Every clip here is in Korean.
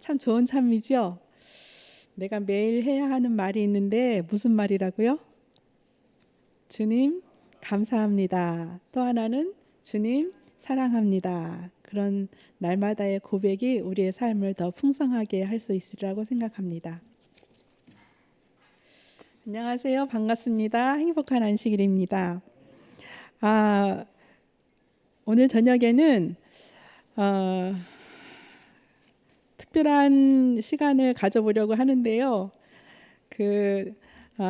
참 좋은 참이죠. 내가 매일 해야 하는 말이 있는데 무슨 말이라고요? 주님 감사합니다. 또 하나는 주님 사랑합니다. 그런 날마다의 고백이 우리의 삶을 더 풍성하게 할 수 있으리라고 생각합니다. 안녕하세요. 반갑습니다. 행복한 안식일입니다. 오늘 저녁에는 특별한 시간을 가져보려고 하는데요.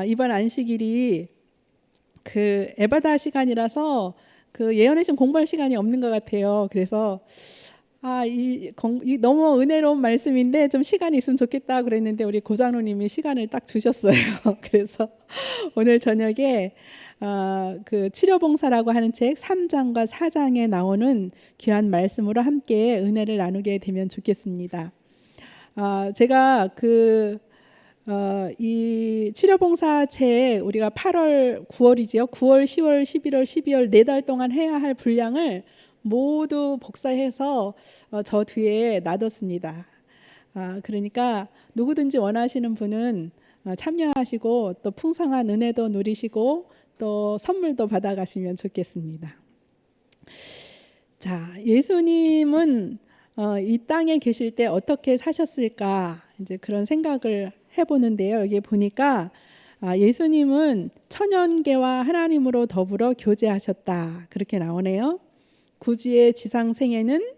이번 안식일이 에바다 시간이라서 예언의 신 공부할 시간이 없는 것 같아요. 그래서 이 너무 은혜로운 말씀인데 좀 시간이 있으면 좋겠다 그랬는데 우리 고장로님이 시간을 딱 주셨어요. 그래서 오늘 저녁에 치료봉사라고 하는 책 3장과 4장에 나오는 귀한 말씀으로 함께 은혜를 나누게 되면 좋겠습니다. 제가 이 치료봉사책 우리가 8월, 9월이지요. 9월, 10월, 11월, 12월 4달 동안 해야 할 분량을 모두 복사해서 저 뒤에 놔뒀습니다. 그러니까 누구든지 원하시는 분은 참여하시고 또 풍성한 은혜도 누리시고 또 선물도 받아가시면 좋겠습니다. 자, 예수님은 이 땅에 계실 때 어떻게 사셨을까 이제 그런 생각을 해보는데요. 여기 보니까 예수님은 천연계와 하나님으로 더불어 교제하셨다 그렇게 나오네요. 구주의 지상 생애는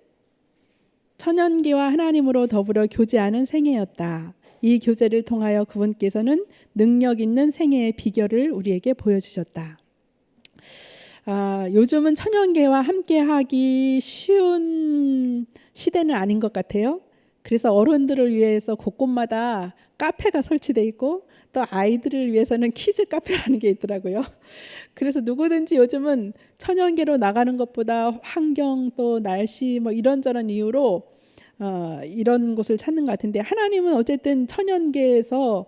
천연계와 하나님으로 더불어 교제하는 생애였다. 이 교제를 통하여 그분께서는 능력 있는 생애의 비결을 우리에게 보여주셨다. 요즘은 천연계와 함께하기 쉬운 시대는 아닌 것 같아요. 그래서 어른들을 위해서 곳곳마다 카페가 설치되어 있고 또 아이들을 위해서는 키즈 카페라는 게 있더라고요. 그래서 누구든지 요즘은 천연계로 나가는 것보다 환경 또 날씨 뭐 이런저런 이유로 이런 곳을 찾는 것 같은데 하나님은 어쨌든 천연계에서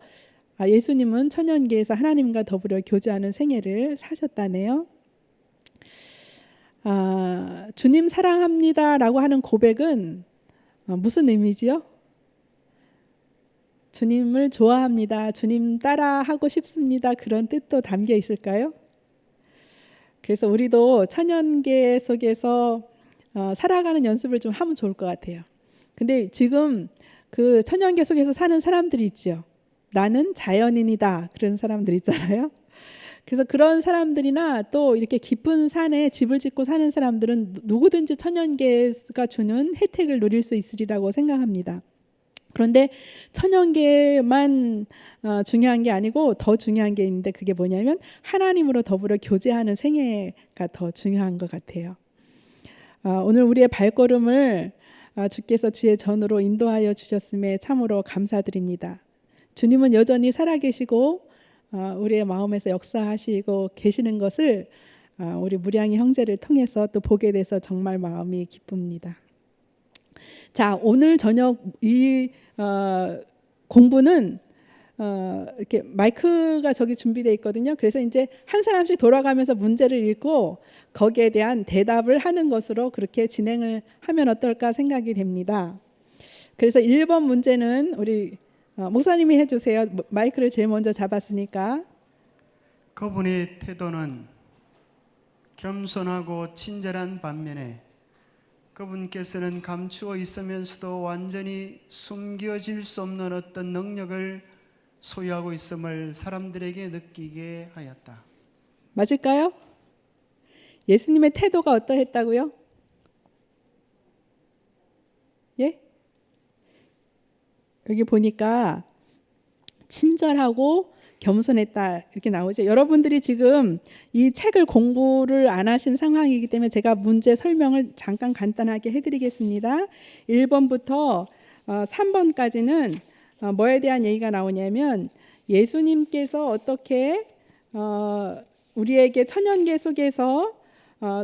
예수님은 천연계에서 하나님과 더불어 교제하는 생애를 사셨다네요. 주님 사랑합니다라고 하는 고백은 무슨 의미지요? 주님을 좋아합니다. 주님 따라하고 싶습니다. 그런 뜻도 담겨 있을까요? 그래서 우리도 천연계 속에서 살아가는 연습을 좀 하면 좋을 것 같아요. 근데 지금 천연계 속에서 사는 사람들이 있죠. 나는 자연인이다. 그런 사람들 있잖아요. 그래서 그런 사람들이나 또 이렇게 깊은 산에 집을 짓고 사는 사람들은 누구든지 천연계가 주는 혜택을 누릴 수 있으리라고 생각합니다. 그런데 천연계만 중요한 게 아니고 더 중요한 게 있는데 그게 뭐냐면 하나님으로 더불어 교제하는 생애가 더 중요한 것 같아요. 오늘 우리의 발걸음을 주께서 주의 전으로 인도하여 주셨음에 참으로 감사드립니다. 주님은 여전히 살아계시고 우리의 마음에서 역사하시고 계시는 것을 우리 무량의 형제를 통해서 또 보게 돼서 정말 마음이 기쁩니다. 자, 오늘 저녁 이 공부는 이렇게 마이크가 저기 준비되어 있거든요. 그래서 이제 한 사람씩 돌아가면서 문제를 읽고 거기에 대한 대답을 하는 것으로 그렇게 진행을 하면 어떨까 생각이 됩니다. 그래서 1번 문제는 우리 목사님이 해주세요. 마이크를 제일 먼저 잡았으니까. 그분의 태도는 겸손하고 친절한 반면에 그분께서는 감추어 있으면서도 완전히 숨겨질 수 없는 어떤 능력을 소유하고 있음을 사람들에게 느끼게 하였다. 맞을까요? 예수님의 태도가 어떠했다고요? 예? 여기 보니까 친절하고 겸손했다 이렇게 나오죠. 여러분들이 지금 이 책을 공부를 안 하신 상황이기 때문에 제가 문제 설명을 잠깐 간단하게 해드리겠습니다. 1번부터 3번까지는 뭐에 대한 얘기가 나오냐면 예수님께서 어떻게 우리에게 천연계 속에서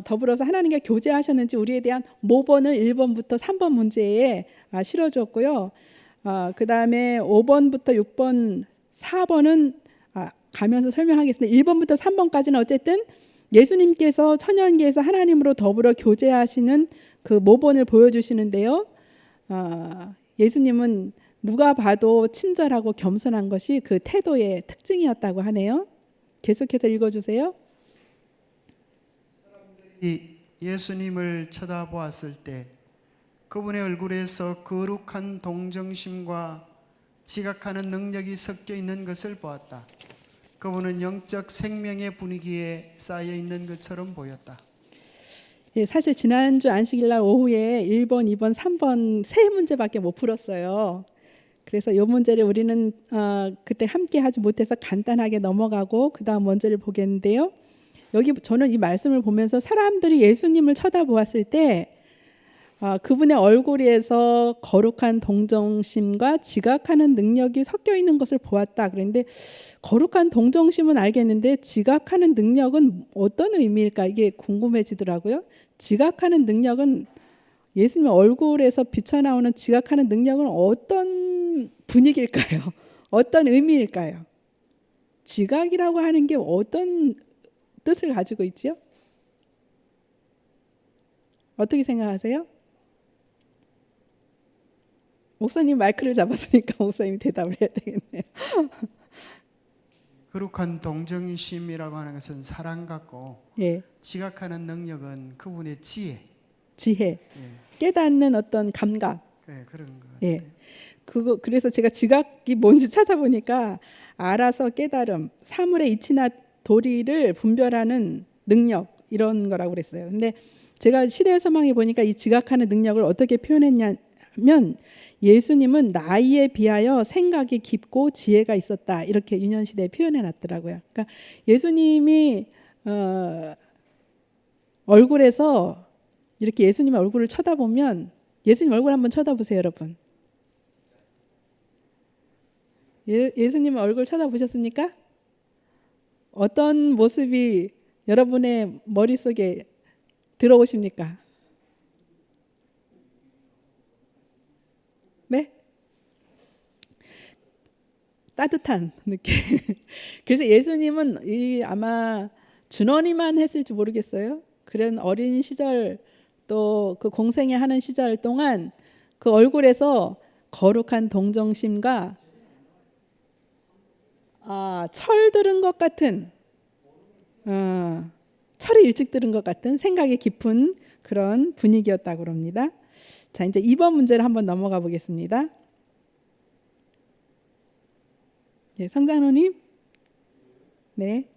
더불어서 하나님과 교제하셨는지 우리에 대한 모본을 1번부터 3번 문제에 실어주었고요. 그 다음에 5번부터 6번, 4번은 가면서 설명하겠습니다. 1번부터 3번까지는 어쨌든 예수님께서 천연계에서 하나님으로 더불어 교제하시는 그 모본을 보여주시는데요. 예수님은 누가 봐도 친절하고 겸손한 것이 그 태도의 특징이었다고 하네요. 계속해서 읽어주세요. 이 예수님을 쳐다보았을 때 그분의 얼굴에서 거룩한 동정심과 지각하는 능력이 섞여 있는 것을 보았다. 그분은 영적 생명의 분위기에 쌓여 있는 것처럼 보였다. 예, 사실 지난주 안식일날 오후에 1번, 2번, 3번 세 문제밖에 못 풀었어요. 그래서 이 문제를 우리는 그때 함께 하지 못해서 간단하게 넘어가고 그 다음 문제를 보겠는데요. 여기 저는 이 말씀을 보면서 사람들이 예수님을 쳐다보았을 때 그분의 얼굴에서 거룩한 동정심과 지각하는 능력이 섞여 있는 것을 보았다. 그런데 거룩한 동정심은 알겠는데 지각하는 능력은 어떤 의미일까? 이게 궁금해지더라고요. 지각하는 능력은 예수님의 얼굴에서 비쳐나오는 지각하는 능력은 어떤 분위기일까요? 어떤 의미일까요? 지각이라고 하는 게 어떤 뜻을 가지고 있지요? 어떻게 생각하세요? 목사님 마이크를 잡았으니까 목사님이 대답을 해야 되겠네요. 거룩한 동정심이라고 하는 것은 사랑 같고 예, 지각하는 능력은 그분의 지혜, 지혜, 깨닫는 어떤 감각. 그런 것 같아요. 예, 그래서 제가 지각이 뭔지 찾아보니까 알아서 깨달음, 사물의 이치나 도리를 분별하는 능력 이런 거라고 그랬어요. 근데 제가 시대의 소망에 보니까 이 지각하는 능력을 어떻게 표현했냐면 예수님은 나이에 비하여 생각이 깊고 지혜가 있었다 이렇게 유년시대에 표현해 놨더라고요. 그러니까 예수님이 얼굴에서 이렇게 예수님의 얼굴을 쳐다보면 예수님 얼굴 한번 쳐다보세요, 여러분. 예수님 얼굴 쳐다보셨습니까? 어떤 모습이 여러분의 머릿속에 들어오십니까? 네? 따뜻한 느낌. 그래서 예수님은 아마 준원이만 했을지 모르겠어요. 그런 어린 시절 또 그 공생애 하는 시절 동안 그 얼굴에서 거룩한 동정심과 철 들은 것 같은 철이 일찍 들은 것 같은 생각이 깊은 그런 분위기였다고 합니다. 자, 이제 2번 문제를 한번 넘어가 보겠습니다. 예, 성장로님. 네.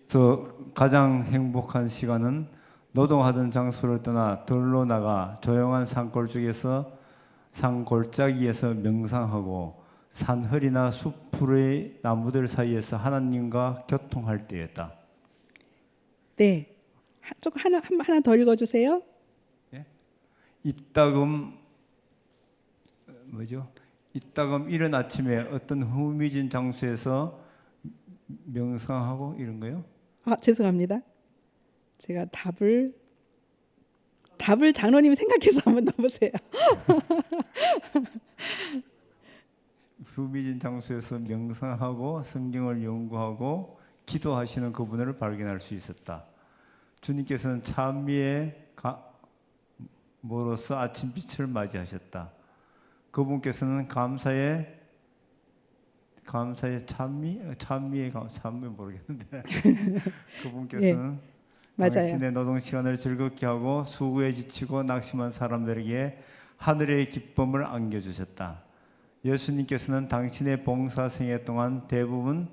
그래서 가장 행복한 시간은 노동하던 장소를 떠나 들로 나가 조용한 산골짜기에서 명상하고 산허리나 숲풀의 나무들 사이에서 하나님과 교통할 때였다. 네. 좀 하나 더 읽어주세요. 이따금 이른 아침에 어떤 후미진 장소에서 명상하고 이런 거요? 죄송합니다. 제가 답을 장로님이 생각해서 한번 넣어보세요. 후미진 장소에서 명상하고 성경을 연구하고 기도하시는 그분을 발견할 수 있었다. 주님께서는 찬미의 모로서 아침빛을 맞이하셨다. 그분께서는 감사의 찬미의 모르겠는데 그분께서는 맞아요. 당신의 노동 시간을 즐겁게 하고 수고에 지치고 낙심한 사람들에게 하늘의 기쁨을 안겨주셨다. 예수님께서는 당신의 봉사 생애 동안 대부분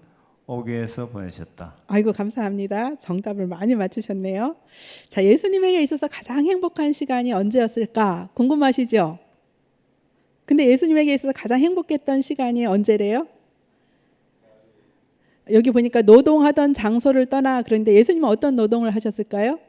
오교에서 보내셨다. 아이고 감사합니다. 정답을 많이 맞추셨네요. 자, 예수님에게 있어서 가장 행복한 시간이 언제였을까 궁금하시죠? 근데 예수님에게 있어서 가장 행복했던 시간이 언제래요? 여기 보니까 노동하던 장소를 떠나 그런데 예수님은 어떤 노동을 하셨을까요?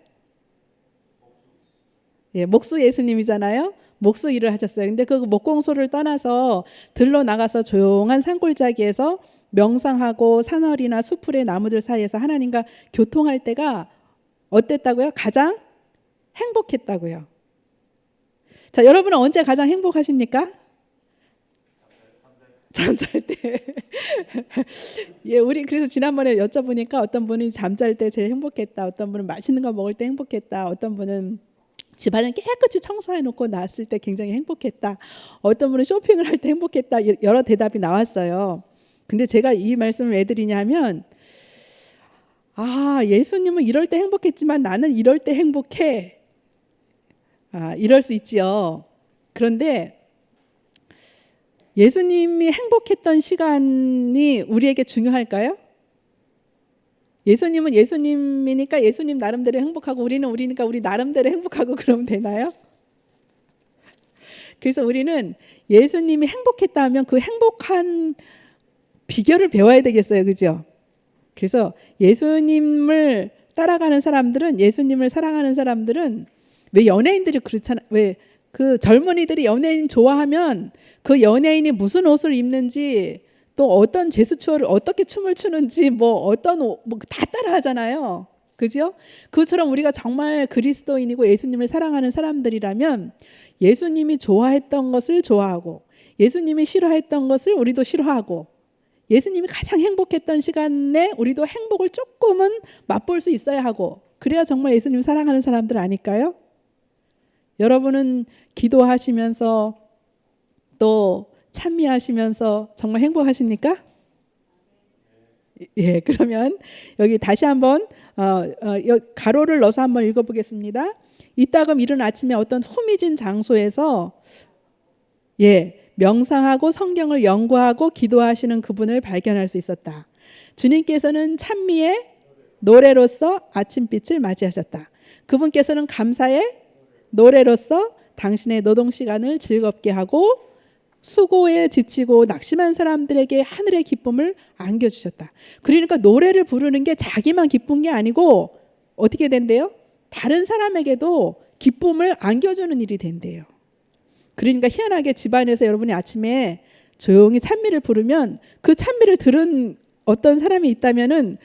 예, 목수 예수님이잖아요. 목수 일을 하셨어요. 근데 그 목공소를 떠나서 들로 나가서 조용한 산골짜기에서 명상하고 산허리나 수풀의 나무들 사이에서 하나님과 교통할 때가 어땠다고요? 가장 행복했다고요. 자, 여러분은 언제 가장 행복하십니까? 잠잘 때. 예, 우리 그래서 지난번에 여쭤보니까 어떤 분이 잠잘 때 제일 행복했다. 어떤 분은 맛있는 거 먹을 때 행복했다. 어떤 분은 집안을 깨끗이 청소해 놓고 나왔을 때 굉장히 행복했다. 어떤 분은 쇼핑을 할 때 행복했다. 여러 대답이 나왔어요. 근데 제가 이 말씀을 왜 드리냐면 예수님은 이럴 때 행복했지만 나는 이럴 때 행복해. 이럴 수 있지요. 그런데 예수님이 행복했던 시간이 우리에게 중요할까요? 예수님은 예수님이니까 예수님 나름대로 행복하고 우리는 우리니까 우리 나름대로 행복하고 그러면 되나요? 그래서 우리는 예수님이 행복했다 하면 그 행복한 비결을 배워야 되겠어요. 그죠? 그래서 예수님을 따라가는 사람들은, 예수님을 사랑하는 사람들은, 왜 연예인들이 그렇잖아요. 왜 그 젊은이들이 연예인 좋아하면 그 연예인이 무슨 옷을 입는지, 또 어떤 제스처를 어떻게 춤을 추는지, 다 따라하잖아요. 그죠? 그처럼 우리가 정말 그리스도인이고 예수님을 사랑하는 사람들이라면 예수님이 좋아했던 것을 좋아하고 예수님이 싫어했던 것을 우리도 싫어하고, 예수님이 가장 행복했던 시간에 우리도 행복을 조금은 맛볼 수 있어야 하고, 그래야 정말 예수님 사랑하는 사람들 아닐까요? 여러분은 기도하시면서 또 찬미하시면서 정말 행복하십니까? 예, 그러면 여기 다시 한번 가로를 넣어서 한번 읽어보겠습니다. 이따금 이른 아침에 어떤 후미진 장소에서 명상하고 성경을 연구하고 기도하시는 그분을 발견할 수 있었다. 주님께서는 찬미의 노래로서 아침빛을 맞이하셨다. 그분께서는 감사의 노래로서 당신의 노동 시간을 즐겁게 하고 수고에 지치고 낙심한 사람들에게 하늘의 기쁨을 안겨주셨다. 그러니까 노래를 부르는 게 자기만 기쁜 게 아니고 어떻게 된대요? 다른 사람에게도 기쁨을 안겨주는 일이 된대요. 그러니까 희한하게 집안에서 여러분이 아침에 조용히 찬미를 부르면 그 찬미를 들은 어떤 사람이 있다면은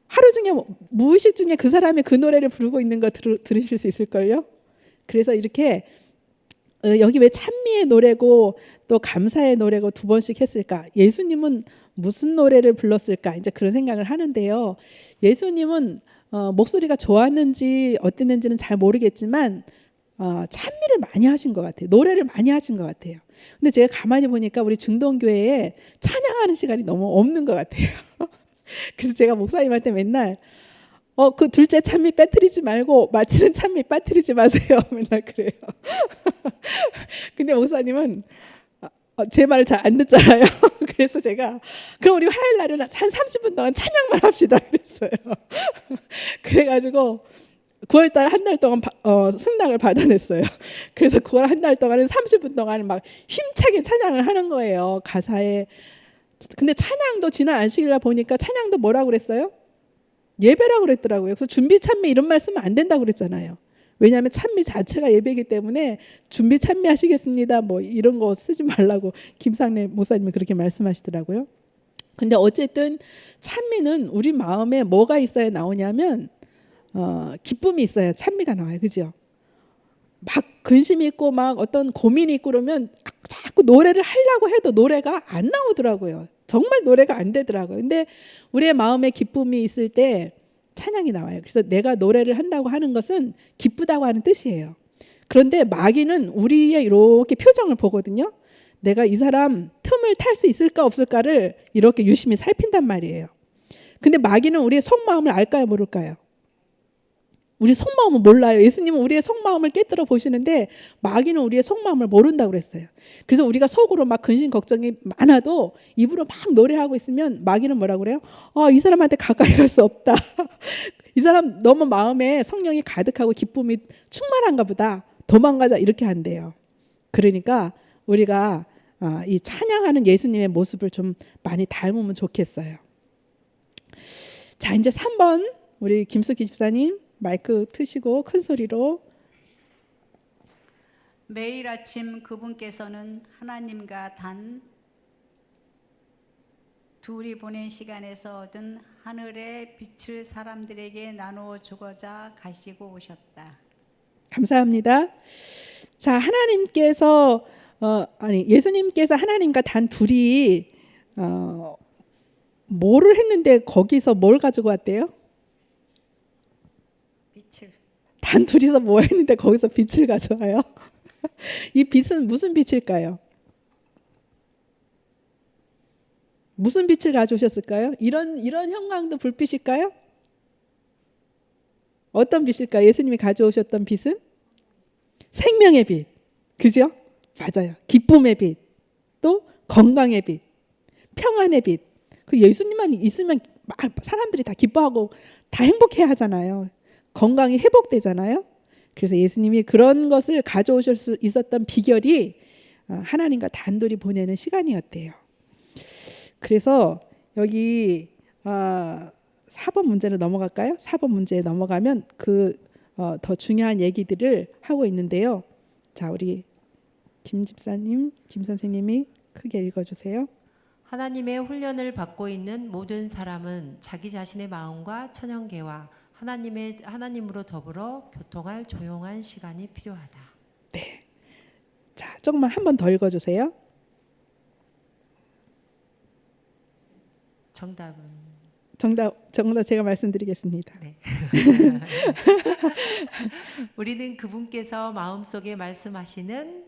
하루 중에 무의식 중에 그 사람이 그 노래를 부르고 있는 거 들으실 수 있을걸요. 그래서 이렇게 여기 왜 찬미의 노래고 또 감사의 노래고 두 번씩 했을까? 예수님은 무슨 노래를 불렀을까? 이제 그런 생각을 하는데요. 예수님은 목소리가 좋았는지 어땠는지는 잘 모르겠지만 찬미를 많이 하신 것 같아요. 노래를 많이 하신 것 같아요. 근데 제가 가만히 보니까 우리 중동교회에 찬양하는 시간이 너무 없는 것 같아요. 그래서 제가 목사님한테 맨날 그 둘째 찬미 빠뜨리지 말고 마치는 찬미 빠뜨리지 마세요. 맨날 그래요. 근데 목사님은 제 말을 잘 안 듣잖아요. 그래서 제가 그럼 우리 화요일 날은 한 30분 동안 찬양만 합시다 그랬어요. 그래가지고 9월달 한 달 동안 승낙을 받아냈어요. 그래서 9월 한 달 동안은 30분 동안 막 힘차게 찬양을 하는 거예요. 가사에. 근데 찬양도 지난 안식일날 보니까 찬양도 뭐라고 그랬어요? 예배라고 그랬더라고요. 그래서 준비 찬미 이런 말 쓰면 안 된다고 그랬잖아요. 왜냐하면 찬미 자체가 예배이기 때문에 준비 찬미 하시겠습니다. 뭐 이런 거 쓰지 말라고 김상래 목사님이 그렇게 말씀하시더라고요. 근데 어쨌든 찬미는 우리 마음에 뭐가 있어야 나오냐면 기쁨이 있어야 찬미가 나와요. 그죠? 막 근심이 있고 막 어떤 고민이 있고 그러면 자꾸 노래를 하려고 해도 노래가 안 나오더라고요. 정말 노래가 안 되더라고요. 근데 우리의 마음에 기쁨이 있을 때 찬양이 나와요. 그래서 내가 노래를 한다고 하는 것은 기쁘다고 하는 뜻이에요. 그런데 마귀는 우리의 이렇게 표정을 보거든요. 내가 이 사람 틈을 탈 수 있을까 없을까를 이렇게 유심히 살핀단 말이에요. 근데 마귀는 우리의 속마음을 알까요 모를까요? 우리 속마음은 몰라요. 예수님은 우리의 속마음을 깨뜨려 보시는데 마귀는 우리의 속마음을 모른다고 그랬어요. 그래서 우리가 속으로 막 근심 걱정이 많아도 입으로 막 노래하고 있으면 마귀는 뭐라고 그래요? 이 사람한테 가까이 갈 수 없다. 이 사람 너무 마음에 성령이 가득하고 기쁨이 충만한가 보다. 도망가자 이렇게 한대요. 그러니까 우리가 이 찬양하는 예수님의 모습을 좀 많이 닮으면 좋겠어요. 자, 이제 3번 우리 김숙희 집사님 마이크 트시고 큰 소리로. 매일 아침 그분께서는 하나님과 단 둘이 보낸 시간에서 얻은 하늘의 빛을 사람들에게 나누어 주고자 가시고 오셨다. 감사합니다. 자, 하나님께서 예수님께서 하나님과 단 둘이 뭐를 했는데 거기서 뭘 가지고 왔대요? 빛을 단 둘이서 뭐 했는데 거기서 빛을 가져와요? 이 빛은 무슨 빛일까요? 무슨 빛을 가져오셨을까요? 이런 형광도 불빛일까요? 어떤 빛일까요? 예수님이 가져오셨던 빛은 생명의 빛, 그죠? 맞아요. 기쁨의 빛, 또 건강의 빛, 평안의 빛. 그 예수님만 있으면 사람들이 다 기뻐하고 다 행복해 하잖아요. 건강이 회복되잖아요. 그래서 예수님이 그런 것을 가져오실 수 있었던 비결이 하나님과 단둘이 보내는 시간이었대요. 그래서 여기 4번 문제로 넘어갈까요? 4번 문제에 넘어가면 더 중요한 얘기들을 하고 있는데요. 자, 우리 김 집사님, 김 선생님이 크게 읽어주세요. 하나님의 훈련을 받고 있는 모든 사람은 자기 자신의 마음과 천연계와 하나님으로 더불어 교통할 조용한 시간이 필요하다. 네. 자, 조금만 한 번 더 읽어주세요. 정답 제가 말씀드리겠습니다. 네. 우리는 그분께서 마음속에 말씀하시는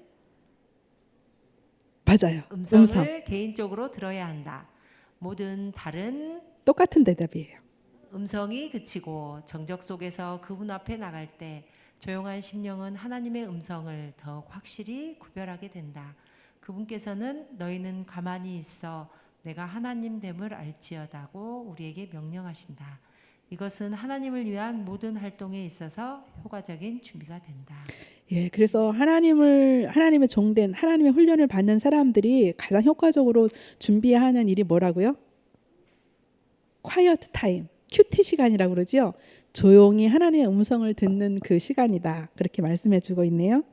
맞아요. 음성을 개인적으로 들어야 한다. 모든 다른 똑같은 대답이에요. 음성이 그치고 정적 속에서 그분 앞에 나갈 때 조용한 심령은 하나님의 음성을 더욱 확실히 구별하게 된다. 그분께서는 너희는 가만히 있어 내가 하나님됨을 알지어다고 우리에게 명령하신다. 이것은 하나님을 위한 모든 활동에 있어서 효과적인 준비가 된다. 예, 그래서 하나님의 종된 하나님의 훈련을 받는 사람들이 가장 효과적으로 준비하는 일이 뭐라고요? quiet time, 큐티 시간이라고 그러죠. 조용히 하나님의 음성을 듣는 그 시간이다. 그렇게 말씀해 주고 있네요.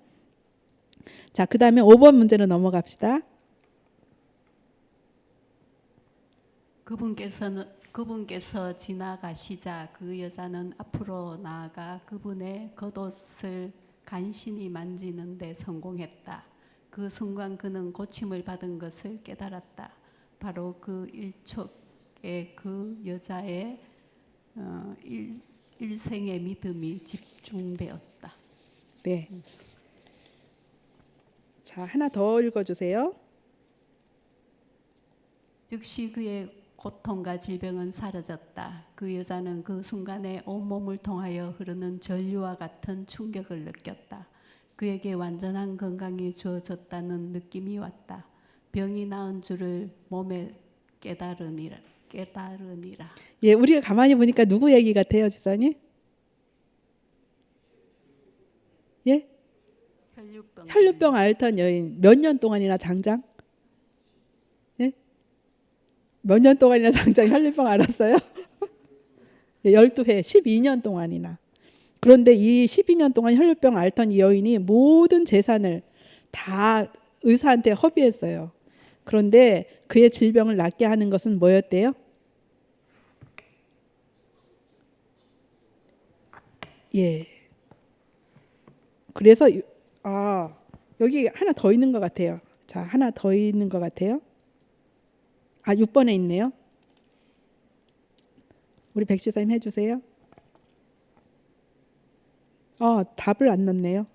자, 그다음에 5번 문제로 넘어갑시다. 그분께서 지나가시자 그 여자는 앞으로 나아가 그분의 겉옷을 간신히 만지는 데 성공했다. 그 순간 그는 고침을 받은 것을 깨달았다. 바로 그 일촉에 그 여자의 일생의 믿음이 집중되었다. 네. 자, 하나 더 읽어주세요. 즉시 그의 고통과 질병은 사라졌다. 그 여자는 그 순간에 온몸을 통하여 흐르는 전류와 같은 충격을 느꼈다. 그에게 완전한 건강이 주어졌다는 느낌이 왔다. 병이 나은 줄을 몸에 깨달으니라. 예, 우리가 가만히 보니까 누구 얘기 같아요, 집사님? 예? 혈류병 앓던 여인 몇 년 동안이나 장장? 예? 몇 년 동안이나 장장 혈류병 앓았어요? 12회, 12년 동안이나. 그런데 이 12년 동안 혈류병 앓던 이 여인이 모든 재산을 다 의사한테 허비했어요. 그런데 그의 질병을 낫게 하는 것은 뭐였대요? 예. 그래서 여기 하나 더 있는 것 같아요. 자, 하나 더 있는 것 같아요. 6번에 있네요. 우리 백 지사님 해주세요. 답을 안 넣네요.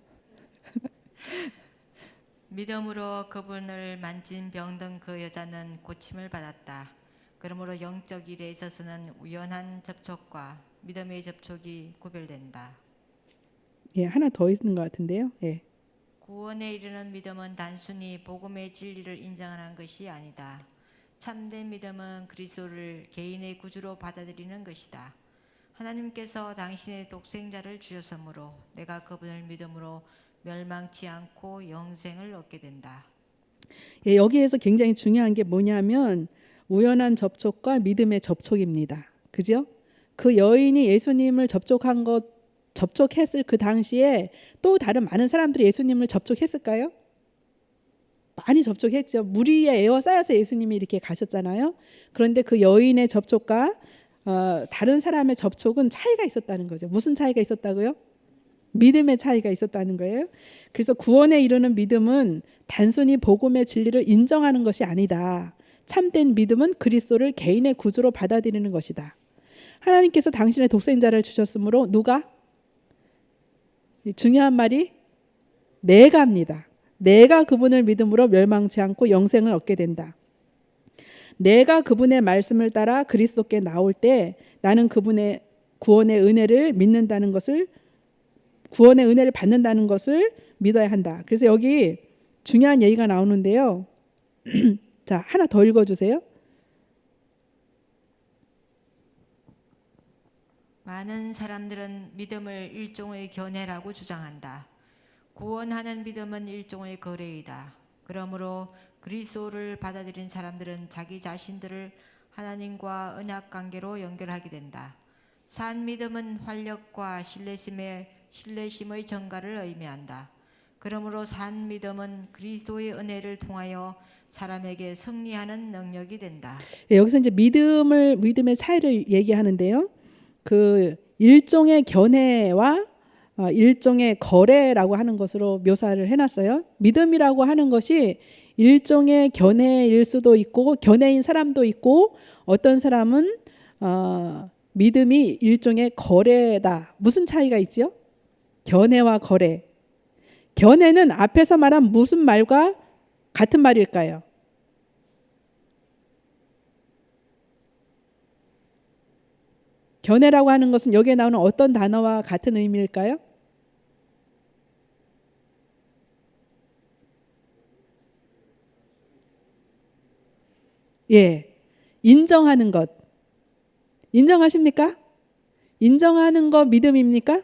믿음으로 그분을 만진 병든 그 여자는 고침을 받았다. 그러므로 영적 일에 있어서는 우연한 접촉과 믿음의 접촉이 구별된다. 예, 하나 더 있는 것 같은데요. 예. 구원에 이르는 믿음은 단순히 복음의 진리를 인정하는 것이 아니다. 참된 믿음은 그리스도를 개인의 구주로 받아들이는 것이다. 하나님께서 당신의 독생자를 주셨으므로 내가 그분을 믿음으로 멸망치 않고 영생을 얻게 된다. 예, 여기에서 굉장히 중요한 게 뭐냐면 우연한 접촉과 믿음의 접촉입니다. 그죠? 그 여인이 예수님을 접촉했을 그 당시에 또 다른 많은 사람들이 예수님을 접촉했을까요? 많이 접촉했죠. 무리에 에워싸여서 예수님이 이렇게 가셨잖아요. 그런데 그 여인의 접촉과 다른 사람의 접촉은 차이가 있었다는 거죠. 무슨 차이가 있었다고요? 믿음의 차이가 있었다는 거예요. 그래서 구원에 이르는 믿음은 단순히 복음의 진리를 인정하는 것이 아니다. 참된 믿음은 그리스도를 개인의 구주로 받아들이는 것이다. 하나님께서 당신의 독생자를 주셨으므로 누가? 중요한 말이 내가입니다. 내가 그분을 믿음으로 멸망치 않고 영생을 얻게 된다. 내가 그분의 말씀을 따라 그리스도께 나올 때 나는 그분의 구원의 은혜를 믿는다는 것을, 구원의 은혜를 받는다는 것을 믿어야 한다. 그래서 여기 중요한 얘기가 나오는데요. 자, 하나 더 읽어주세요. 많은 사람들은 믿음을 일종의 견해라고 주장한다. 구원하는 믿음은 일종의 거래이다. 그러므로 그리스도를 받아들인 사람들은 자기 자신들을 하나님과 언약 관계로 연결하게 된다. 산 믿음은 활력과 신뢰심의 증가를 의미한다. 그러므로 산 믿음은 그리스도의 은혜를 통하여 사람에게 승리하는 능력이 된다. 예, 여기서 이제 믿음의 차이를 얘기하는데요. 그 일종의 견해와 일종의 거래라고 하는 것으로 묘사를 해놨어요. 믿음이라고 하는 것이 일종의 견해일 수도 있고 견해인 사람도 있고 어떤 사람은 믿음이 일종의 거래다. 무슨 차이가 있지요? 견해와 거래. 견해는 앞에서 말한 무슨 말과 같은 말일까요? 견해라고 하는 것은 여기에 나오는 어떤 단어와 같은 의미일까요? 예, 인정하는 것. 인정하십니까? 인정하는 거 믿음입니까?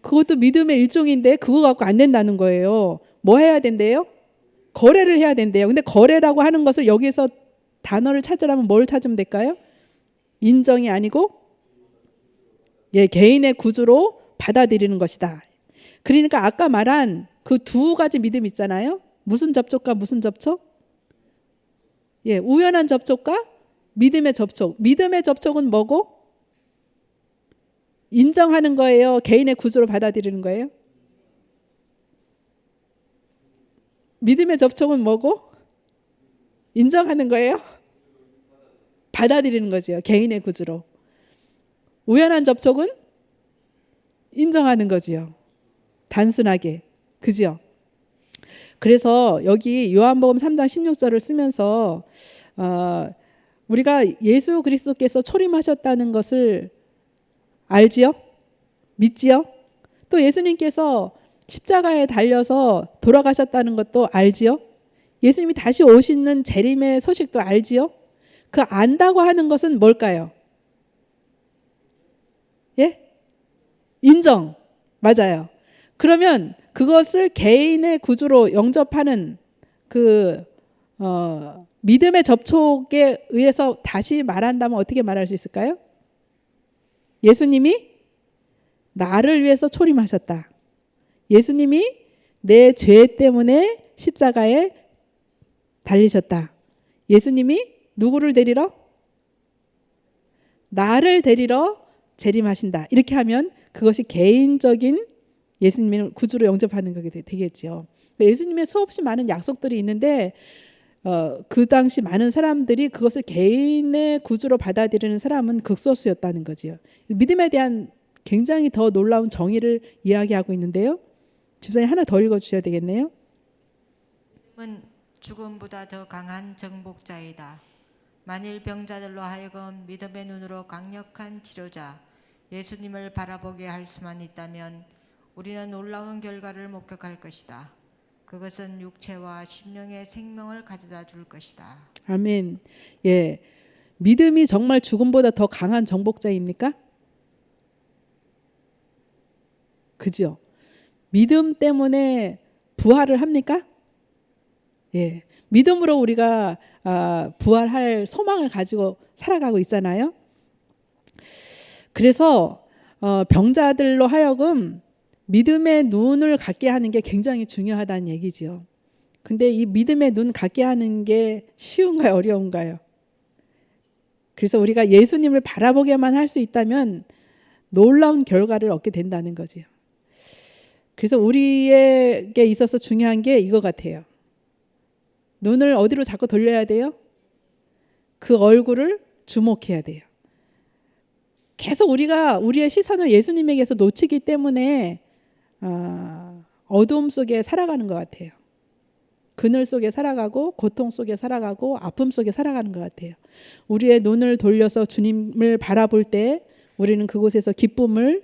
그것도 믿음의 일종인데 그거 갖고 안 된다는 거예요. 뭐 해야 된대요? 거래를 해야 된대요. 근데 거래라고 하는 것을 여기서 단어를 찾으려면 뭘 찾으면 될까요? 인정이 아니고 개인의 구주로 받아들이는 것이다. 그러니까 아까 말한 그 두 가지 믿음 있잖아요. 무슨 접촉과 무슨 접촉? 우연한 접촉과 믿음의 접촉. 믿음의 접촉은 뭐고? 인정하는 거예요? 개인의 구주로 받아들이는 거예요? 믿음의 접촉은 뭐고? 인정하는 거예요? 받아들이는 거죠. 개인의 구주로. 우연한 접촉은 인정하는 거지요. 단순하게. 그죠? 그래서 여기 요한복음 3장 16절을 쓰면서 우리가 예수 그리스도께서 초림하셨다는 것을 알지요? 믿지요? 또 예수님께서 십자가에 달려서 돌아가셨다는 것도 알지요? 예수님이 다시 오시는 재림의 소식도 알지요? 그 안다고 하는 것은 뭘까요? 예? 인정. 맞아요. 그러면 그것을 개인의 구주로 영접하는 그 믿음의 접촉에 의해서 다시 말한다면 어떻게 말할 수 있을까요? 예수님이 나를 위해서 초림하셨다. 예수님이 내 죄 때문에 십자가에 달리셨다. 예수님이 누구를 데리러? 나를 데리러 재림하신다. 이렇게 하면 그것이 개인적인 예수님을 구주로 영접하는 것이 되겠죠. 예수님의 수없이 많은 약속들이 있는데 그 당시 많은 사람들이 그것을 개인의 구주로 받아들이는 사람은 극소수였다는 거지요. 믿음에 대한 굉장히 더 놀라운 정의를 이야기하고 있는데요. 집사님 하나 더 읽어주셔야 되겠네요. 믿음은 죽음보다 더 강한 정복자이다. 만일 병자들로 하여금 믿음의 눈으로 강력한 치료자 예수님을 바라보게 할 수만 있다면 우리는 놀라운 결과를 목격할 것이다. 그것은 육체와 심령의 생명을 가져다 줄 것이다. 아멘. 믿음이 정말 죽음보다 더 강한 정복자입니까? 그죠? 믿음 때문에 부활을 합니까? 믿음으로 우리가 부활할 소망을 가지고 살아가고 있잖아요. 그래서 병자들로 하여금 믿음의 눈을 갖게 하는 게 굉장히 중요하다는 얘기지요. 근데 이 믿음의 눈 갖게 하는 게 쉬운가요? 어려운가요? 그래서 우리가 예수님을 바라보게만 할 수 있다면 놀라운 결과를 얻게 된다는 거지요. 그래서 우리에게 있어서 중요한 게 이거 같아요. 눈을 어디로 자꾸 돌려야 돼요? 그 얼굴을 주목해야 돼요. 계속 우리가 우리의 시선을 예수님에게서 놓치기 때문에 어두움 속에 살아가는 것 같아요. 그늘 속에 살아가고 고통 속에 살아가고 아픔 속에 살아가는 것 같아요. 우리의 눈을 돌려서 주님을 바라볼 때 우리는 그곳에서 기쁨을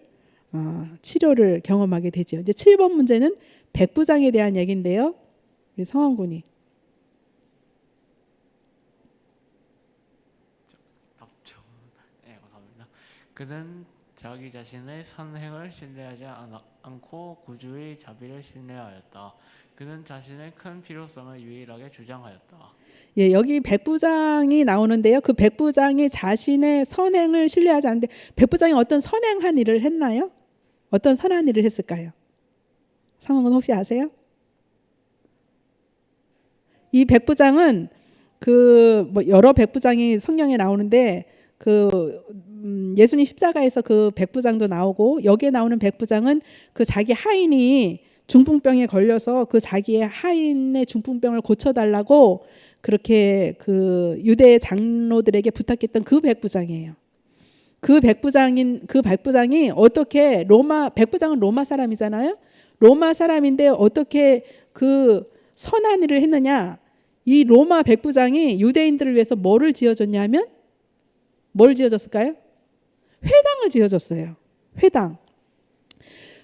치료를 경험하게 되죠. 이제 7번 문제는 백부장에 대한 얘기인데요. 우리 성원군이 답죠. 네, 감사합니다. 그는 자기 자신의 선행을 신뢰하지 않고 구주의 자비를 신뢰하였다. 그는 자신의 큰 필요성을 유일하게 주장하였다. 예, 여기 백부장이 나오는데요. 그 백부장이 자신의 선행을 신뢰하지 않는데 백부장이 어떤 선행한 일을 했나요? 어떤 선한 일을 했을까요? 성원군 혹시 아세요? 이 백부장은 여러 백부장이 성경에 나오는데 예수님 십자가에서 그 백부장도 나오고 여기에 나오는 백부장은 그 자기 하인이 중풍병에 걸려서 그 자기의 하인의 중풍병을 고쳐달라고 그렇게 그 유대 장로들에게 부탁했던 그 백부장이에요. 그 백부장이 어떻게 백부장은 로마 사람이잖아요. 로마 사람인데 어떻게 그 선한 일을 했느냐? 이 로마 백부장이 유대인들을 위해서 뭐를 지어줬냐면 뭘 지어줬을까요? 회당을 지어줬어요. 회당.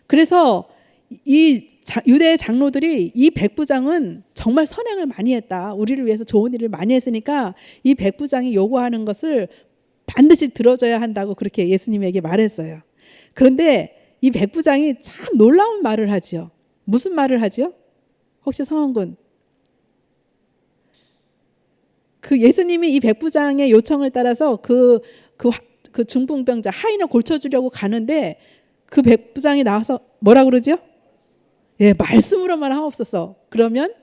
그래서 이 유대 장로들이 이 백부장은 정말 선행을 많이 했다. 우리를 위해서 좋은 일을 많이 했으니까 이 백부장이 요구하는 것을 반드시 들어줘야 한다고 그렇게 예수님에게 말했어요. 그런데 이 백부장이 참 놀라운 말을 하지요. 무슨 말을 하지요? 혹시 성원군? 그 예수님이 이 백부장의 요청을 따라서 그 중풍병자 하인을 고쳐주려고 가는데 그 백부장이 나와서 뭐라 그러죠? 예, 말씀으로만 하옵소서. 그러면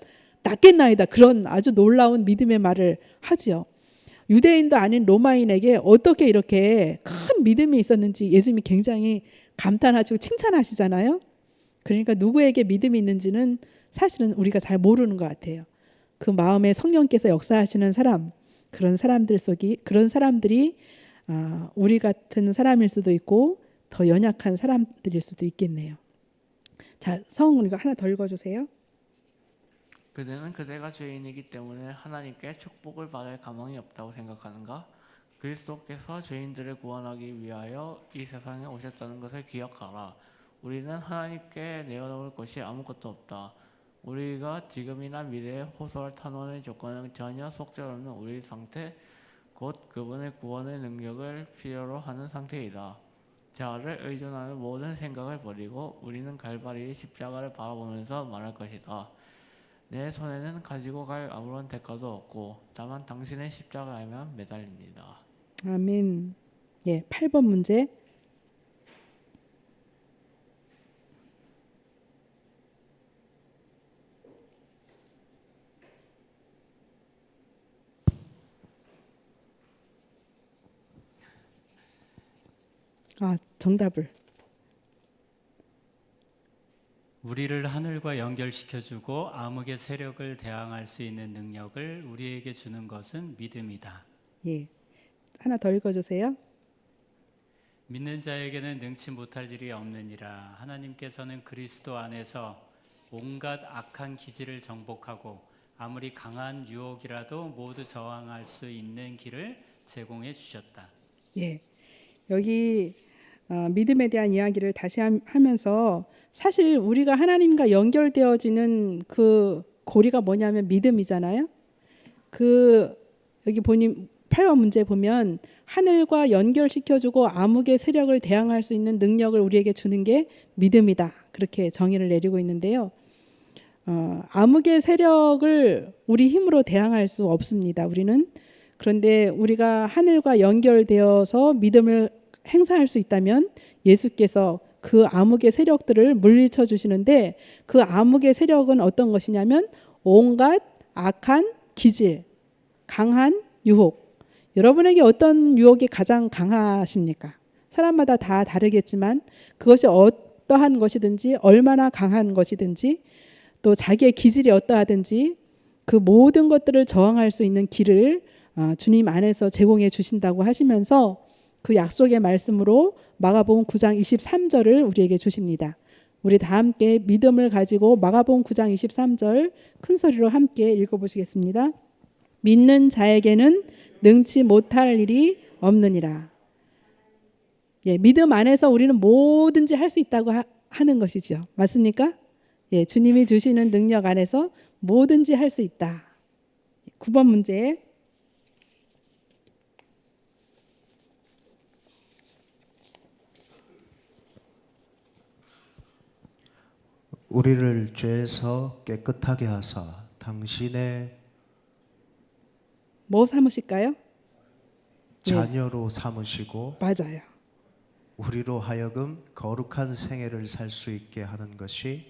낫겠나이다. 그런 아주 놀라운 믿음의 말을 하지요. 유대인도 아닌 로마인에게 어떻게 이렇게 큰 믿음이 있었는지 예수님이 굉장히 감탄하시고 칭찬하시잖아요. 그러니까 누구에게 믿음이 있는지는 사실은 우리가 잘 모르는 것 같아요. 그 마음에 성령께서 역사하시는 사람, 그런 사람들이 우리 같은 사람일 수도 있고 더 연약한 사람들일 수도 있겠네요. 자, 성은 이거 하나 더 읽어주세요. 그대는 그대가 죄인이기 때문에 하나님께 축복을 받을 가망이 없다고 생각하는가? 그리스도께서 죄인들을 구원하기 위하여 이 세상에 오셨다는 것을 기억하라. 우리는 하나님께 내어놓을 것이 아무것도 없다. 우리가 지금이나 미래에 호소할 탄원의 조건은 전혀 속절없는 우리 상태, 곧 그분의 구원의 능력을 필요로 하는 상태이다. 자아를 의존하는 모든 생각을 버리고 우리는 갈바리의 십자가를 바라보면서 말할 것이다. 내 손에는 가지고 갈 아무런 대가도 없고 다만 당신의 십자가에만 매달립니다. 아멘. 예, 8번 문제. 정답을. 우리를 하늘과 연결시켜주고 암흑의 세력을 대항할 수 있는 능력을 우리에게 주는 것은 믿음이다. 예, 하나 더 읽어주세요. 믿는 자에게는 능치 못할 일이 없느니라. 하나님께서는 그리스도 안에서 온갖 악한 기질을 정복하고 아무리 강한 유혹이라도 모두 저항할 수 있는 길을 제공해 주셨다. 예, 여기 믿음에 대한 이야기를 다시 하면서 사실 우리가 하나님과 연결되어지는 그 고리가 뭐냐면 믿음이잖아요. 여기 보니 8번 문제 보면 하늘과 연결시켜주고 암흑의 세력을 대항할 수 있는 능력을 우리에게 주는 게 믿음이다. 그렇게 정의를 내리고 있는데요. 암흑의 세력을 우리 힘으로 대항할 수 없습니다. 우리는. 그런데 우리가 하늘과 연결되어서 믿음을 행사할 수 있다면 예수께서 그 암흑의 세력들을 물리쳐 주시는데 그 암흑의 세력은 어떤 것이냐면 온갖 악한 기질, 강한 유혹. 여러분에게 어떤 유혹이 가장 강하십니까? 사람마다 다 다르겠지만 그것이 어떠한 것이든지 얼마나 강한 것이든지 또 자기의 기질이 어떠하든지 그 모든 것들을 저항할 수 있는 길을 주님 안에서 제공해 주신다고 하시면서 그 약속의 말씀으로 마가복음 9장 23절을 우리에게 주십니다. 우리 다 함께 믿음을 가지고 마가복음 9장 23절 큰 소리로 함께 읽어보시겠습니다. 믿는 자에게는 능치 못할 일이 없느니라. 예, 믿음 안에서 우리는 뭐든지 할 수 있다고 하는 것이죠. 맞습니까? 예, 주님이 주시는 능력 안에서 뭐든지 할 수 있다. 9번 문제. 우리를 죄에서 깨끗하게 하사 당신의 뭐 삼으실까요? 자녀로 삼으시고 맞아요. 우리로 하여금 거룩한 생애를 살 수 있게 하는 것이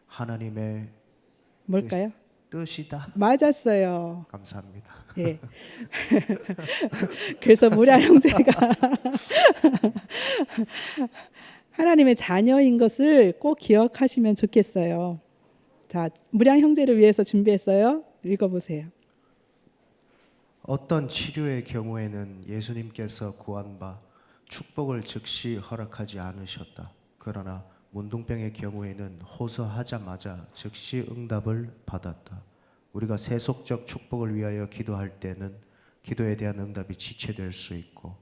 하나님의 뭘까요? 뜻이다. 맞았어요. 감사합니다. 예. 그래서 무랴 형제가 하나님의 자녀인 것을 꼭 기억하시면 좋겠어요. 자, 무량 형제를 위해서 준비했어요. 읽어보세요. 어떤 치료의 경우에는 예수님께서 구한 바 축복을 즉시 허락하지 않으셨다. 그러나 문둥병의 경우에는 호소하자마자 즉시 응답을 받았다. 우리가 세속적 축복을 위하여 기도할 때는 기도에 대한 응답이 지체될 수 있고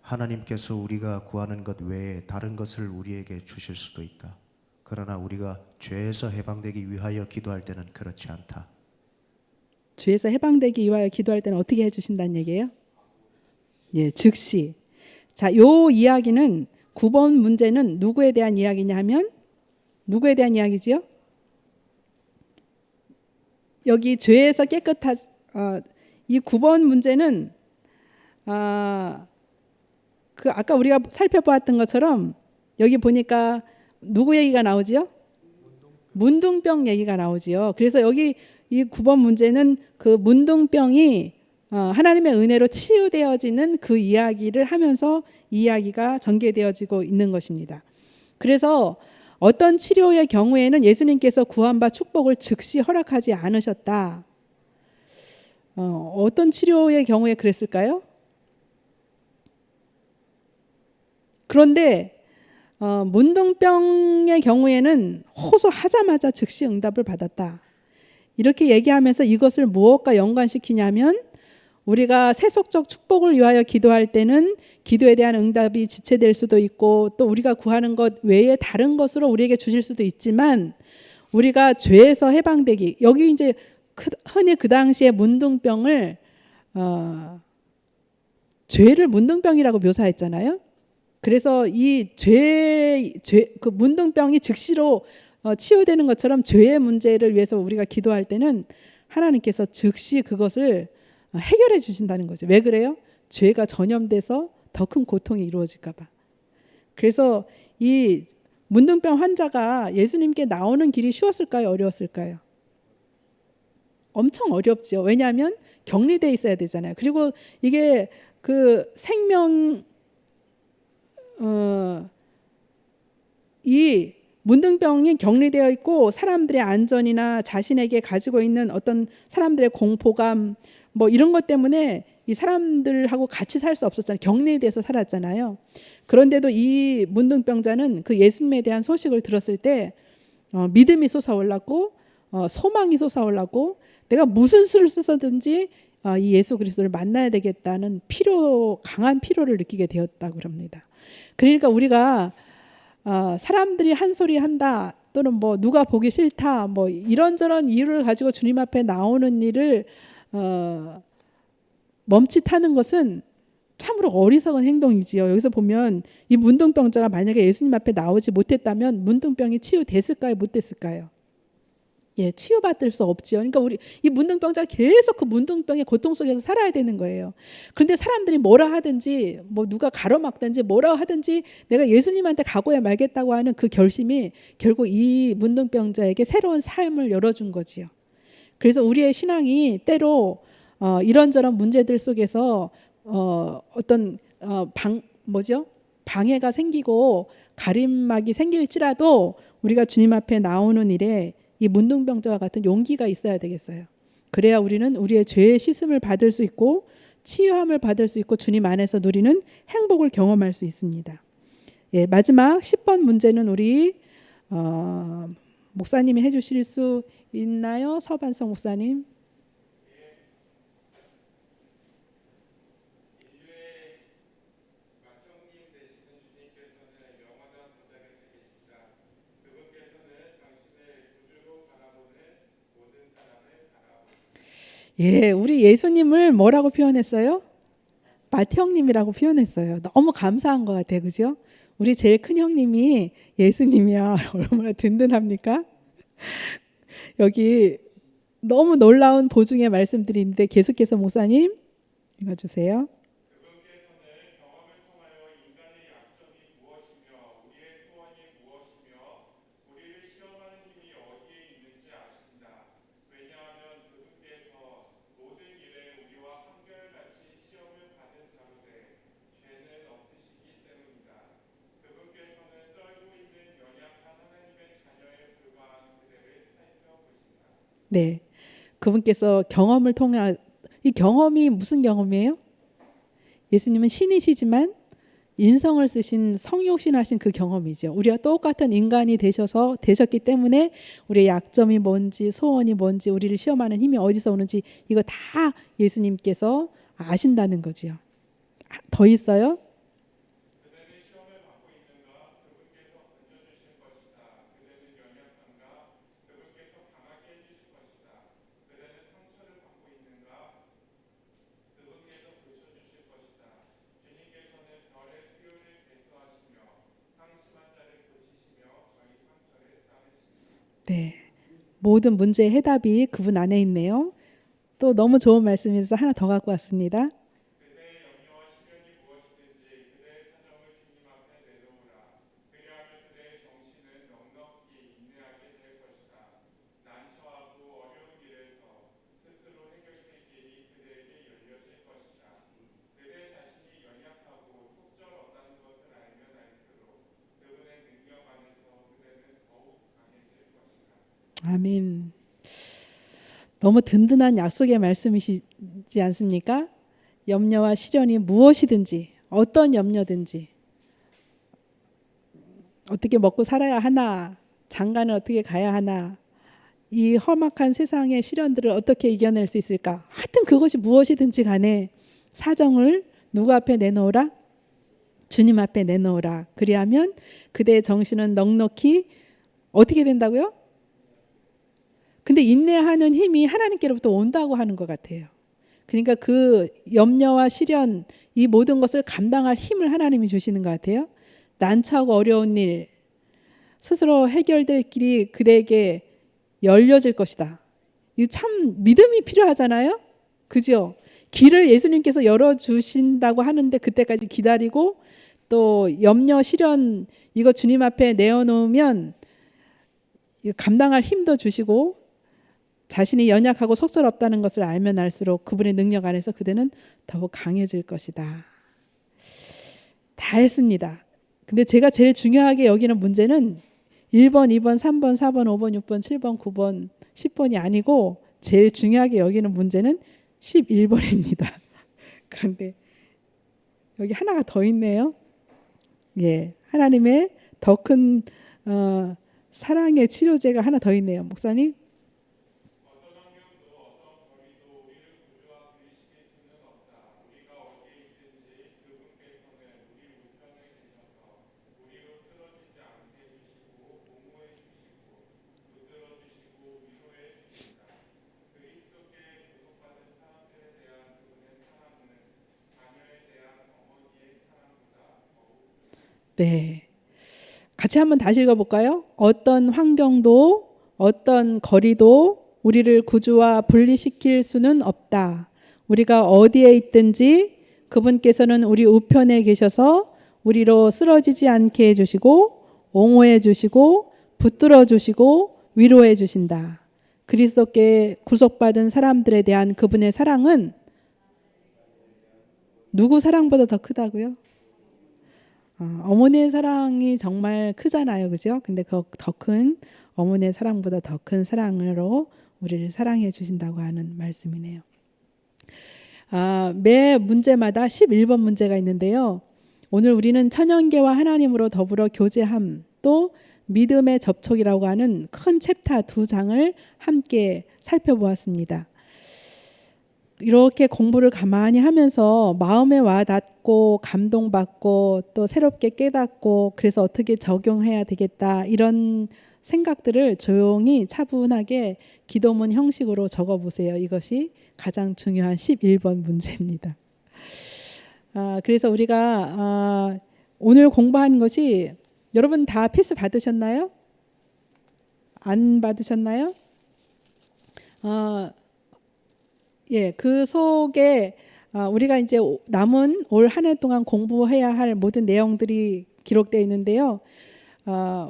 하나님께서 우리가 구하는 것 외에 다른 것을 우리에게 주실 수도 있다. 그러나 우리가 죄에서 해방되기 위하여 기도할 때는 그렇지 않다. 죄에서 해방되기 위하여 기도할 때는 어떻게 해주신다는 얘기예요? 예, 즉시. 자, 요 이야기는 9번 문제는 누구에 대한 이야기냐 하면 누구에 대한 이야기지요? 여기 죄에서 깨끗하 이 9번 문제는 그 아까 우리가 살펴보았던 것처럼 여기 보니까 누구 얘기가 나오지요? 문둥병 얘기가 나오지요. 그래서 여기 이 9번 문제는 그 문둥병이 하나님의 은혜로 치유되어지는 그 이야기를 하면서 이 이야기가 전개되어지고 있는 것입니다. 그래서 어떤 치료의 경우에는 예수님께서 구한 바 축복을 즉시 허락하지 않으셨다. 어떤 치료의 경우에 그랬을까요? 그런데 문둥병의 경우에는 호소하자마자 즉시 응답을 받았다. 이렇게 얘기하면서 이것을 무엇과 연관시키냐면 우리가 세속적 축복을 위하여 기도할 때는 기도에 대한 응답이 지체될 수도 있고 또 우리가 구하는 것 외에 다른 것으로 우리에게 주실 수도 있지만 우리가 죄에서 해방되기 여기 이제 흔히 그 당시에 문둥병을 죄를 문둥병이라고 묘사했잖아요. 그래서 이 그 문둥병이 즉시로 치유되는 것처럼 죄의 문제를 위해서 우리가 기도할 때는 하나님께서 즉시 그것을 해결해 주신다는 거죠. 왜 그래요? 죄가 전염돼서 더 큰 고통이 이루어질까 봐. 그래서 이 문둥병 환자가 예수님께 나오는 길이 쉬웠을까요? 어려웠을까요? 엄청 어렵죠. 왜냐하면 격리돼 있어야 되잖아요. 그리고 이게 그 생명 이 문둥병이 격리되어 있고 사람들의 안전이나 자신에게 가지고 있는 어떤 사람들의 공포감 뭐 이런 것 때문에 이 사람들하고 같이 살 수 없었잖아요. 격리돼서 살았잖아요. 그런데도 이 문둥병자는 그 예수님에 대한 소식을 들었을 때 믿음이 솟아올랐고 소망이 솟아올랐고 내가 무슨 수를 쓰든지 이 예수 그리스도를 만나야 되겠다는 강한 필요를 느끼게 되었다고 합니다. 그러니까 우리가 사람들이 한 소리 한다 또는 뭐 누가 보기 싫다 뭐 이런저런 이유를 가지고 주님 앞에 나오는 일을 멈칫하는 것은 참으로 어리석은 행동이지요. 여기서 보면 이 문둥병자가 만약에 예수님 앞에 나오지 못했다면 문둥병이 치유됐을까요? 못 됐을까요? 예, 치유받을 수 없지요. 그러니까 우리 이 문둥병자가 계속 그 문둥병의 고통 속에서 살아야 되는 거예요. 그런데 사람들이 뭐라 하든지 뭐 누가 가로막든지 뭐라 하든지 내가 예수님한테 가고야 말겠다고 하는 그 결심이 결국 이 문둥병자에게 새로운 삶을 열어준 거지요. 그래서 우리의 신앙이 때로 이런저런 문제들 속에서 어떤 방해가 생기고 가림막이 생길지라도 우리가 주님 앞에 나오는 일에 이 문둥병자와 같은 용기가 있어야 되겠어요. 그래야 우리는 우리의 죄의 씻음을 받을 수 있고 치유함을 받을 수 있고 주님 안에서 누리는 행복을 경험할 수 있습니다. 예, 마지막 10번 문제는 우리 목사님이 해주실 수 있나요? 서반성 목사님. 예, 우리 예수님을 뭐라고 표현했어요? 맏형님이라고 표현했어요. 너무 감사한 것 같아요. 그죠? 우리 제일 큰 형님이 예수님이야. 얼마나 든든합니까? 여기 너무 놀라운 보증의 말씀들인데 계속해서 목사님 읽어주세요. 네, 그분께서 경험을 통해 이 경험이 무슨 경험이에요? 예수님은 신이시지만 인성을 쓰신 성육신하신 그 경험이죠. 우리와 똑같은 인간이 되셨기 때문에 우리의 약점이 뭔지 소원이 뭔지 우리를 시험하는 힘이 어디서 오는지 이거 다 예수님께서 아신다는 거지요. 더 있어요? 네, 모든 문제의 해답이 그분 안에 있네요. 또 너무 좋은 말씀에서 하나 더 갖고 왔습니다. 아멘. 너무 든든한 약속의 말씀이시지 않습니까? 염려와 시련이 무엇이든지 어떤 염려든지 어떻게 먹고 살아야 하나, 장가는 어떻게 가야 하나, 이 험악한 세상의 시련들을 어떻게 이겨낼 수 있을까? 하여튼 그것이 무엇이든지 간에 사정을 누구 앞에 내놓으라? 주님 앞에 내놓으라. 그리하면 그대의 정신은 넉넉히 어떻게 된다고요? 근데 인내하는 힘이 하나님께로부터 온다고 하는 것 같아요. 그러니까 그 염려와 시련 이 모든 것을 감당할 힘을 하나님이 주시는 것 같아요. 난처하고 어려운 일 스스로 해결될 길이 그대에게 열려질 것이다. 이거 참 믿음이 필요하잖아요. 그죠? 길을 예수님께서 열어주신다고 하는데 그때까지 기다리고 또 염려, 시련 이거 주님 앞에 내어놓으면 감당할 힘도 주시고 자신이 연약하고 속설없다는 것을 알면 알수록 그분의 능력 안에서 그대는 더욱 강해질 것이다. 다 했습니다. 근데 제가 제일 중요하게 여기는 문제는 1번, 2번, 3번, 4번, 5번, 6번, 7번, 9번, 10번이 아니고 제일 중요하게 여기는 문제는 11번입니다. 그런데 여기 하나가 더 있네요. 예, 하나님의 더 큰 사랑의 치료제가 하나 더 있네요. 목사님. 네, 같이 한번 다시 읽어볼까요? 어떤 환경도 어떤 거리도 우리를 구주와 분리시킬 수는 없다. 우리가 어디에 있든지 그분께서는 우리 우편에 계셔서 우리로 쓰러지지 않게 해주시고 옹호해 주시고 붙들어 주시고 위로해 주신다. 그리스도께 구속받은 사람들에 대한 그분의 사랑은 누구 사랑보다 더 크다고요? 어머니의 사랑이 정말 크잖아요, 그죠? 근데 그 더 큰 어머니의 사랑보다 더 큰 사랑으로 우리를 사랑해 주신다고 하는 말씀이네요. 매 문제마다 11번 문제가 있는데요. 오늘 우리는 천연계와 하나님으로 더불어 교제함, 또 믿음의 접촉이라고 하는 큰 챕터 2장을 함께 살펴보았습니다. 이렇게 공부를 가만히 하면서 마음에 와닿고 감동받고 또 새롭게 깨닫고 그래서 어떻게 적용해야 되겠다 이런 생각들을 조용히 차분하게 기도문 형식으로 적어보세요. 이것이 가장 중요한 11번 문제입니다. 그래서 우리가 오늘 공부한 것이 여러분 다 패스 받으셨나요? 안 받으셨나요? 예, 그 속에 우리가 이제 남은 올 한 해 동안 공부해야 할 모든 내용들이 기록되어 있는데요.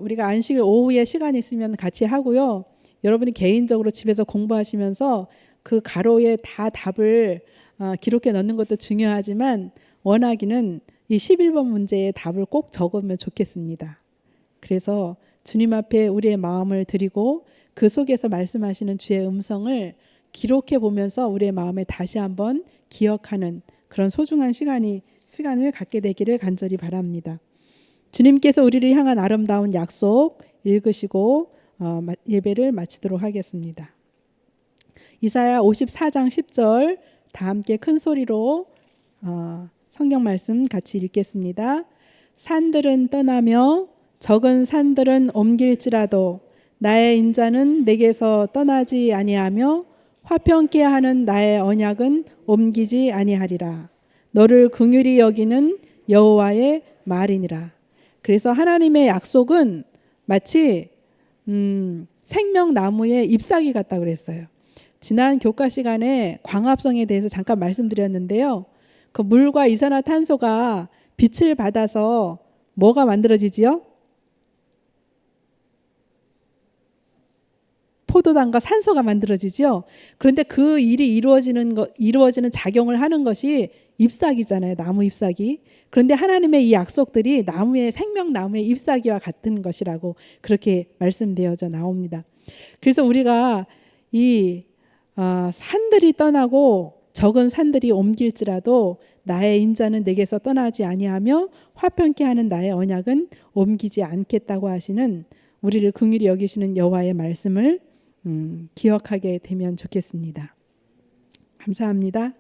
우리가 안식일 오후에 시간 있으면 같이 하고요. 여러분이 개인적으로 집에서 공부하시면서 그 가로에 다 답을 기록해 넣는 것도 중요하지만 원하기는 이 11번 문제의 답을 꼭 적으면 좋겠습니다. 그래서 주님 앞에 우리의 마음을 드리고 그 속에서 말씀하시는 주의 음성을 기록해 보면서 우리의 마음에 다시 한번 기억하는 그런 소중한 시간을 갖게 되기를 간절히 바랍니다. 주님께서 우리를 향한 아름다운 약속 읽으시고 예배를 마치도록 하겠습니다. 이사야 54장 10절 다 함께 큰 소리로 성경 말씀 같이 읽겠습니다. 산들은 떠나며 적은 산들은 옮길지라도 나의 인자는 내게서 떠나지 아니하며 화평케 하는 나의 언약은 옮기지 아니하리라. 너를 긍휼히 여기는 여호와의 말이니라. 그래서 하나님의 약속은 마치 생명나무의 잎사귀 같다 그랬어요. 지난 교과 시간에 광합성에 대해서 잠깐 말씀드렸는데요. 그 물과 이산화탄소가 빛을 받아서 뭐가 만들어지지요? 포도당과 산소가 만들어지죠. 그런데 그 일이 이루어지는 작용을 하는 것이 잎사귀잖아요. 나무 잎사귀. 그런데 하나님의 이 약속들이 생명나무의 잎사귀와 같은 것이라고 그렇게 말씀되어져 나옵니다. 그래서 우리가 이 산들이 떠나고 적은 산들이 옮길지라도 나의 인자는 내게서 떠나지 아니하며 화평케 하는 나의 언약은 옮기지 않겠다고 하시는 우리를 긍휼히 여기시는 여호와의 말씀을 기억하게 되면 좋겠습니다. 감사합니다.